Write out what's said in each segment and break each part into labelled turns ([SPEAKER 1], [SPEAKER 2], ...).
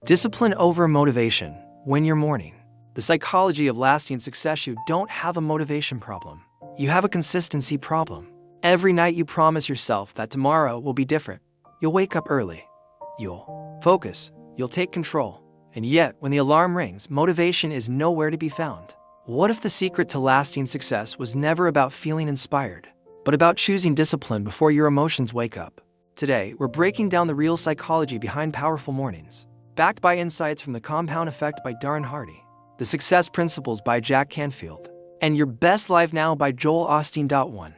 [SPEAKER 1] Discipline over motivation. Win your morning. The psychology of lasting success. You don't have a motivation problem. You have a consistency problem. Every night you promise yourself that tomorrow will be different. You'll wake up early. You'll focus. You'll take control. And yet, when the alarm rings, motivation is nowhere to be found. What if the secret to lasting success was never about feeling inspired, but about choosing discipline before your emotions wake up? Today, we're breaking down the real psychology behind powerful mornings, backed by insights from The Compound Effect by Darren Hardy, The Success Principles by Jack Canfield, and Your Best Life Now by Joel Osteen. 1.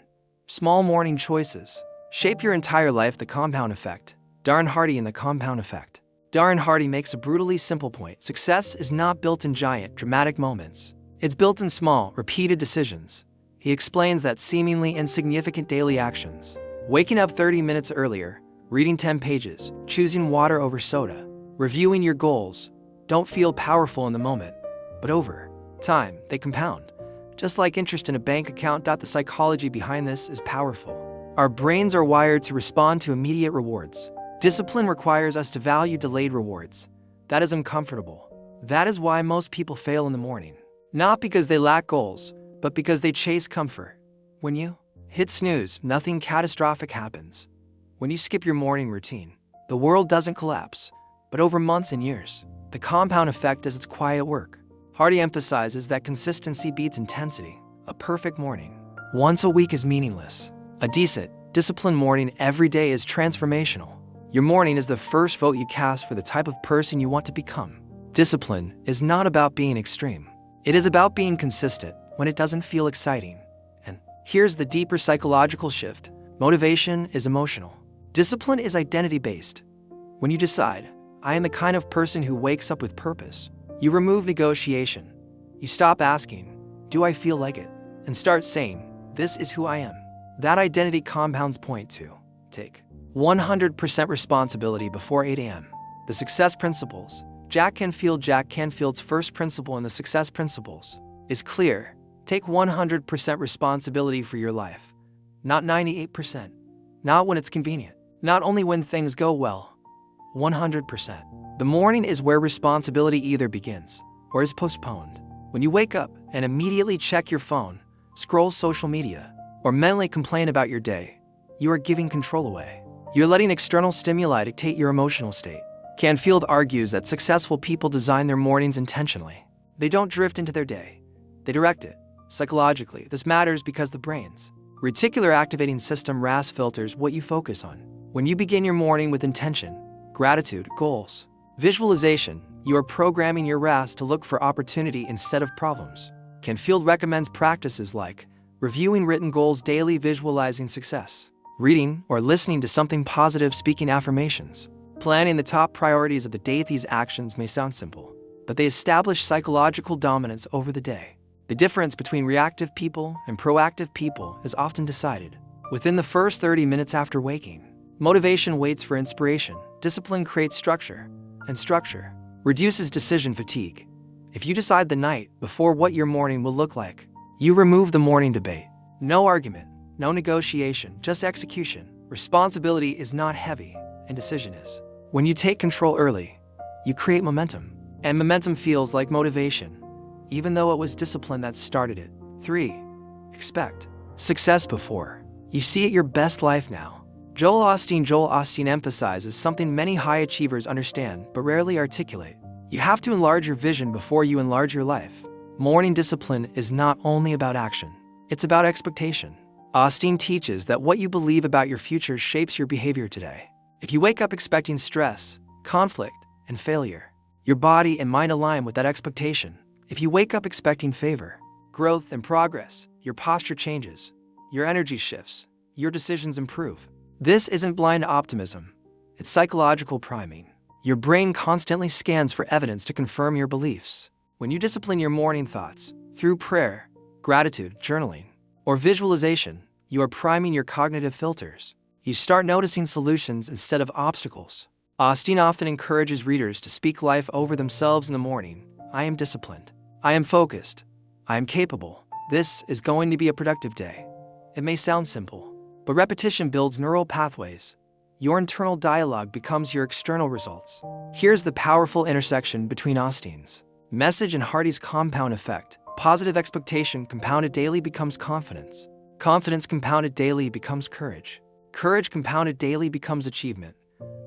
[SPEAKER 1] Small morning choices shape your entire life. The Compound Effect. Darren Hardy and The Compound Effect. Darren Hardy makes a brutally simple point. Success is not built in giant, dramatic moments. It's built in small, repeated decisions. He explains that seemingly insignificant daily actions, waking up 30 minutes earlier, reading 10 pages, choosing water over soda, reviewing your goals, don't feel powerful in the moment, but over time, they compound. Just like interest in a bank account. The psychology behind this is powerful. Our brains are wired to respond to immediate rewards. Discipline requires us to value delayed rewards. That is uncomfortable. That is why most people fail in the morning. Not because they lack goals, but because they chase comfort. When you hit snooze, nothing catastrophic happens. When you skip your morning routine, the world doesn't collapse. But over months and years, the compound effect does its quiet work. Hardy emphasizes that consistency beats intensity. A perfect morning once a week is meaningless. A decent, disciplined morning every day is transformational. Your morning is the first vote you cast for the type of person you want to become. Discipline is not about being extreme. It is about being consistent when it doesn't feel exciting. And here's the deeper psychological shift. Motivation is emotional. Discipline is identity-based. When you decide, I am the kind of person who wakes up with purpose, you remove negotiation. You stop asking, do I feel like it? And start saying, this is who I am. That identity compounds. Point 2. Take 100% responsibility before 8 a.m. The Success Principles. Jack Canfield. Jack Canfield's first principle in The Success Principles is clear. Take 100% responsibility for your life. Not 98%. Not when it's convenient. Not only when things go well. 100%. The morning is where responsibility either begins or is postponed. When you wake up and immediately check your phone, scroll social media, or mentally complain about your day, you are giving control away. You're letting external stimuli dictate your emotional state. Canfield argues that successful people design their mornings intentionally. They don't drift into their day. They direct it. Psychologically, this matters because the brain's reticular activating system RAS filters what you focus on. When you begin your morning with intention, gratitude, goals, visualization, you are programming your RAS to look for opportunity instead of problems. Canfield recommends practices like reviewing written goals daily, visualizing success, reading or listening to something positive, speaking affirmations, planning the top priorities of the day. These actions may sound simple, but they establish psychological dominance over the day. The difference between reactive people and proactive people is often decided within the first 30 minutes after waking. Motivation waits for inspiration. Discipline creates structure, and structure reduces decision fatigue. If you decide the night before what your morning will look like, you remove the morning debate. No argument, no negotiation, just execution. Responsibility is not heavy, and decision is. When you take control early, you create momentum. And momentum feels like motivation, even though it was discipline that started it. 3. Expect success before you see it. Your best life now. Joel Osteen emphasizes something many high achievers understand but rarely articulate. You have to enlarge your vision before you enlarge your life. Morning discipline is not only about action, it's about expectation. Osteen teaches that what you believe about your future shapes your behavior today. If you wake up expecting stress, conflict, and failure, your body and mind align with that expectation. If you wake up expecting favor, growth, and progress, your posture changes, your energy shifts, your decisions improve. This isn't blind optimism, it's psychological priming. Your brain constantly scans for evidence to confirm your beliefs. When you discipline your morning thoughts through prayer, gratitude, journaling, or visualization, you are priming your cognitive filters. You start noticing solutions instead of obstacles. Osteen often encourages readers to speak life over themselves in the morning. I am disciplined. I am focused. I am capable. This is going to be a productive day. It may sound simple, but repetition builds neural pathways. Your internal dialogue becomes your external results. Here's the powerful intersection between Austin's message and Hardy's compound effect. Positive expectation compounded daily becomes confidence. Confidence compounded daily becomes courage. Courage compounded daily becomes achievement.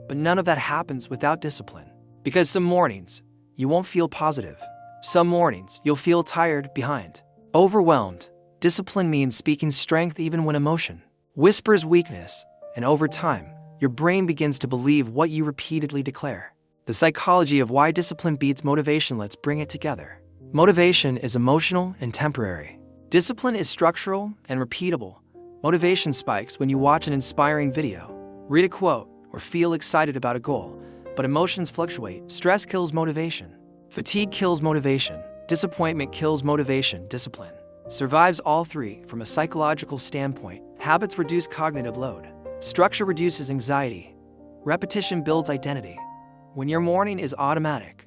[SPEAKER 1] But none of that happens without discipline. Because some mornings, you won't feel positive. Some mornings, you'll feel tired, behind, overwhelmed. Discipline means speaking strength even when emotion whispers weakness. And over time, your brain begins to believe what you repeatedly declare. The psychology of why discipline beats motivation. Let's bring it together. Motivation is emotional and temporary. Discipline is structural and repeatable. Motivation spikes when you watch an inspiring video, read a quote, or feel excited about a goal. But emotions fluctuate. Stress kills motivation. Fatigue kills motivation. Disappointment kills motivation. Discipline survives all three. From a psychological standpoint, habits reduce cognitive load. Structure reduces anxiety. Repetition builds identity. When your morning is automatic,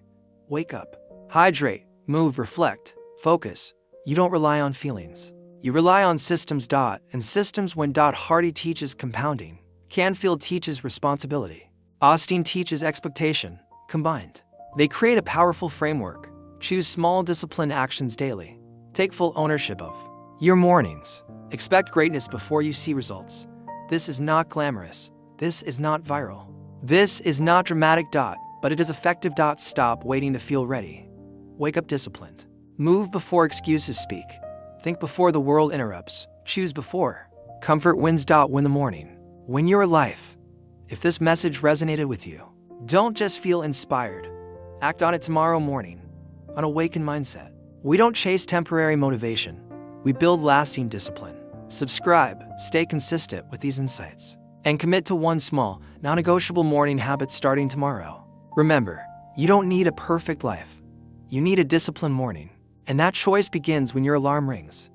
[SPEAKER 1] wake up, hydrate, move, reflect, focus. You don't rely on feelings. You rely on systems. And systems when. Hardy teaches compounding. Canfield teaches responsibility. Austin teaches expectation. Combined, they create a powerful framework. Choose small disciplined actions daily. Take full ownership of your mornings. Expect greatness before you see results. This is not glamorous. This is not viral. This is not dramatic. But it is effective. Stop waiting to feel ready. Wake up disciplined. Move before excuses speak. Think before the world interrupts. Choose before comfort wins. Win the morning. Win your life. If this message resonated with you, don't just feel inspired. Act on it tomorrow morning. An Awaken mindset. We don't chase temporary motivation. We build lasting discipline. Subscribe, stay consistent with these insights, and commit to one small, non-negotiable morning habit starting tomorrow. Remember, you don't need a perfect life. You need a disciplined morning. And that choice begins when your alarm rings.